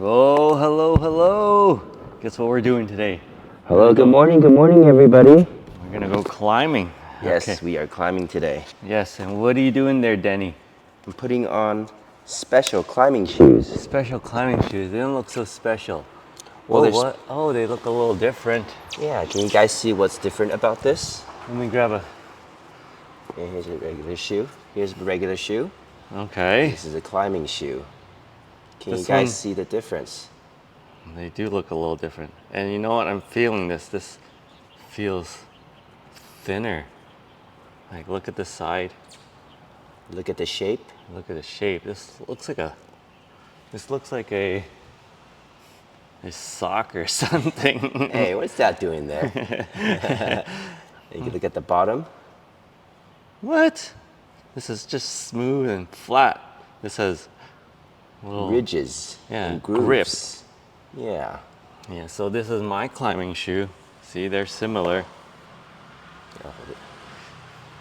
Oh, hello, hello. Guess what we're doing today? Hello, good morning, everybody. We're gonna go climbing. Yes, Okay. we are climbing today. Yes, and what are you doing there, Denny? I'm putting on special climbing shoes. Special climbing shoes. They don't look so special. Well, Oh, there's, what? Oh, they look a little different. yeah, can you guys see what's different about this? Let me grab a. Yeah, here's a regular shoe. Here's a regular shoe. Okay. This is a climbing shoe. Can you This guys one- see the difference? They do look a little different. And you know what? I'm feeling this. This feels thinner. Like, look at the side. Look at the shape. Look at the shape. This looks like a. This looks like a sock or something. Hey, what's that doing there? You can look at the bottom. What? This is just smooth and flat. This has little Ridges yeah, and grooves. grip. Yeah. Yeah, so this is my climbing shoe. See, they're similar.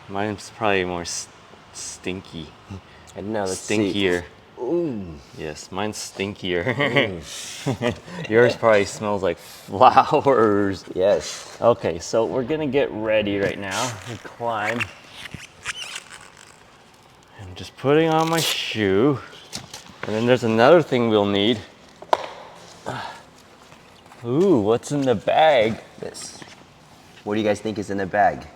Mine's probably more stinky. And now let's Stinkier. see. Ooh. Yes, mine's stinkier. Yours probably smells like flowers. Yes. Okay, so we're gonna get ready right now to climb. I'm just putting on my shoe. And then there's another thing we'll need. Ooh, what's in the bag? This. What do you guys think is in the bag?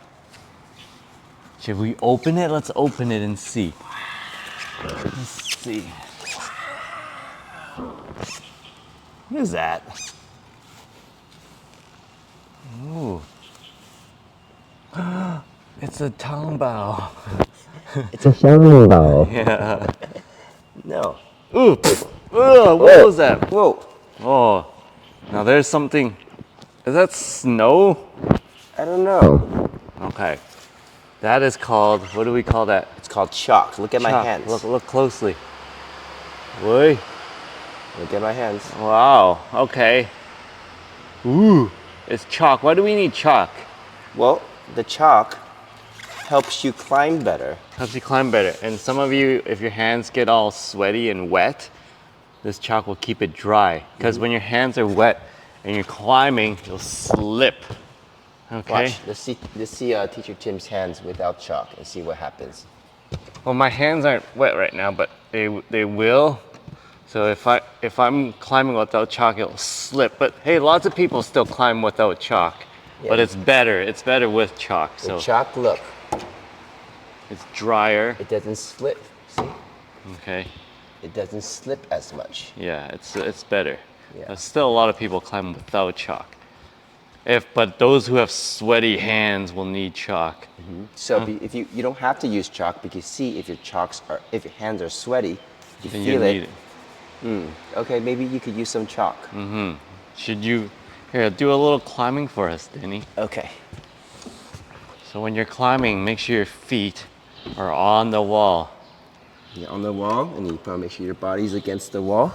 Should we open it? Let's open it and see. Let's see. What is that? Ooh. It's a tongbow. It's a shower ball. Yeah. No. Ooh. Ugh, what was that? Whoa. Oh. Now there's something. Is that snow? I don't know. Okay. That is called, what do we call that? It's called chalk. Look at my Chalk. hands. Look closely. Boy. Look at my hands. Wow. Okay. Ooh. It's chalk. Why do we need chalk? Well, the chalk helps you climb better. Helps you climb better. And some of you, if your hands get all sweaty and wet, this chalk will keep it dry. Because when your hands are wet and you're climbing, you'll slip. Okay. Watch. Let's see Teacher Tim's hands without chalk and see what happens. Well, my hands aren't wet right now, but they will. So if I'm climbing without chalk, it'll slip. But hey, lots of people still climb without chalk. Yeah. But it's better. It's better with chalk. The So chalk, look, it's drier. it doesn't slip. See? Okay. It doesn't slip as much. Yeah, it's better. Yeah. There's still a lot of people climb without chalk. But those who have sweaty hands will need chalk. So if you don't have to use chalk, because see if if your hands are sweaty, you Then feel you need it. it. Okay, maybe you could use some chalk. Should you here do a little climbing for us, Denny? Okay. So when you're climbing, make sure your feet are on the wall. You're on the wall, and you probably make sure your body's against the wall.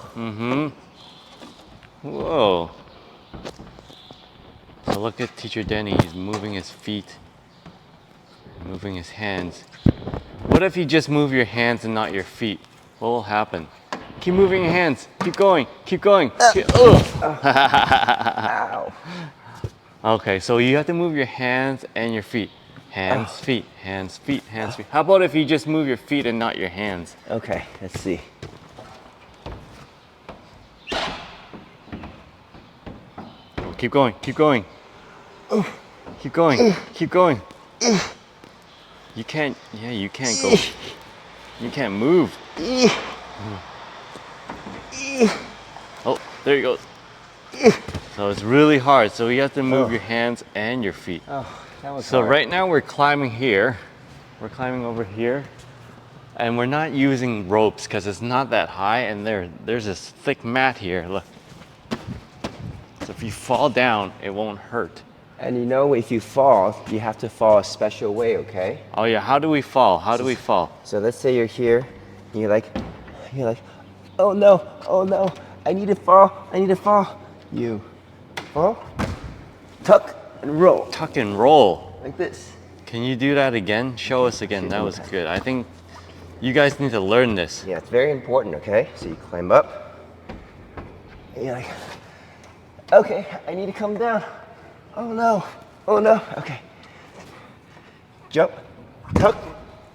Whoa. So look at Teacher Denny. He's moving his feet, moving his hands. What if you just move your hands and not your feet? What will happen? Keep moving your hands. Keep going. Keep going. Ow. Okay, so you have to move your hands and your feet. Hands, feet, hands, feet, hands, feet. How about if you just move your feet and not your hands? Okay, let's see. Keep going, keep going. Keep going, keep going. You can't go. You can't move. Oh, there you go. So it's really hard. So you have to move your hands and your feet. Oh, that was So hard. right now we're climbing here. We're climbing over here. And we're not using ropes because it's not that high, and there's this thick mat here. Look. So if you fall down, it won't hurt. And you know, if you fall, you have to fall a special way, okay? Oh yeah, how do we fall? How do we fall? So let's say you're here, and you're like, oh no, I need to fall. You fall, tuck, and roll. Tuck and roll. Like this. Can you do that again? Show us again. That was good. I think you guys need to learn this. Yeah, it's very important, okay? So you climb up, And you're like, okay, I need to come down. Oh no, oh no, okay. Jump, tuck,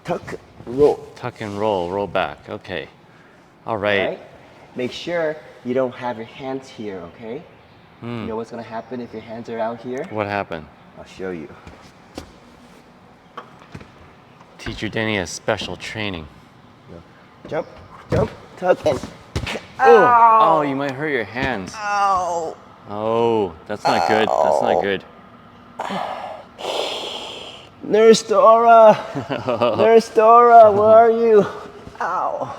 tuck, roll. Tuck and roll back. Okay. All right. All right? Make sure you don't have your hands here, okay? You know what's gonna happen if your hands are out here? What happened? I'll show you. Teacher Denny has special training. Jump, jump, tuck, and Oh, you might hurt your hands. ow. Oh, that's not good. That's not good. Nurse Dora! Nurse Dora, where are you? Ow.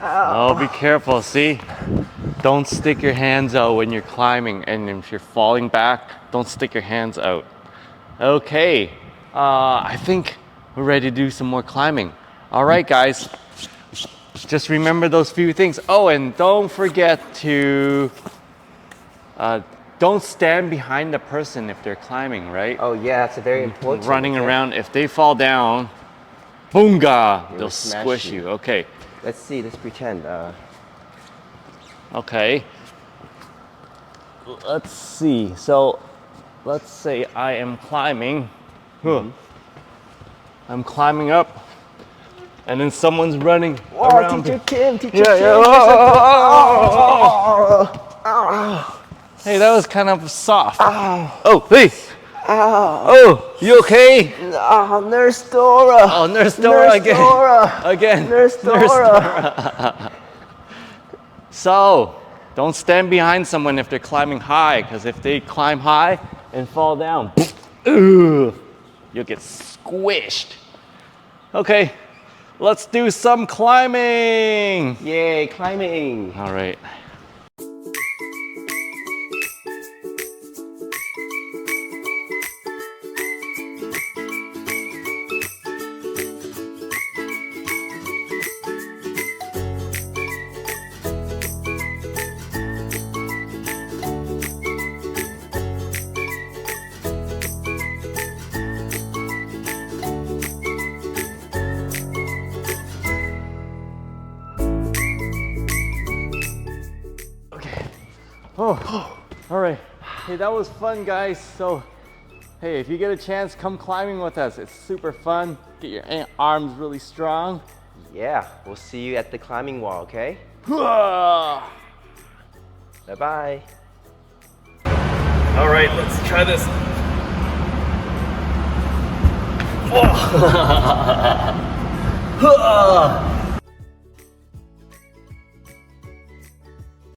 Oh, be careful. See? Don't stick your hands out when you're climbing, and if you're falling back, don't stick your hands out. Okay. I think we're ready to do some more climbing. All right, guys. Just remember those few things. Oh, and don't forget to don't stand behind the person if they're climbing, right? Oh yeah, that's a very important. Running around. If they fall down, boonga, they'll smash squish you. you. Okay. Let's see, let's pretend. Okay. Let's see. So, let's say I am climbing. I'm climbing up, and then someone's running around. Teacher Tim, Teacher Yeah, Tim. yeah. Hey, that was kind of soft. Oh, hey. Oh, you okay? Nurse Dora. Oh, Nurse Dora again. Dora. Again. Nurse Dora. So, don't stand behind someone if they're climbing high, because if they climb high and fall down, you'll get squished. Okay, let's do some climbing. Yay, climbing. All right. Oh, all right. Hey, that was fun, guys. So, hey, if you get a chance, come climbing with us. It's super fun. Get your arms really strong. Yeah, we'll see you at the climbing wall, okay? All Bye-bye. right, let's try this.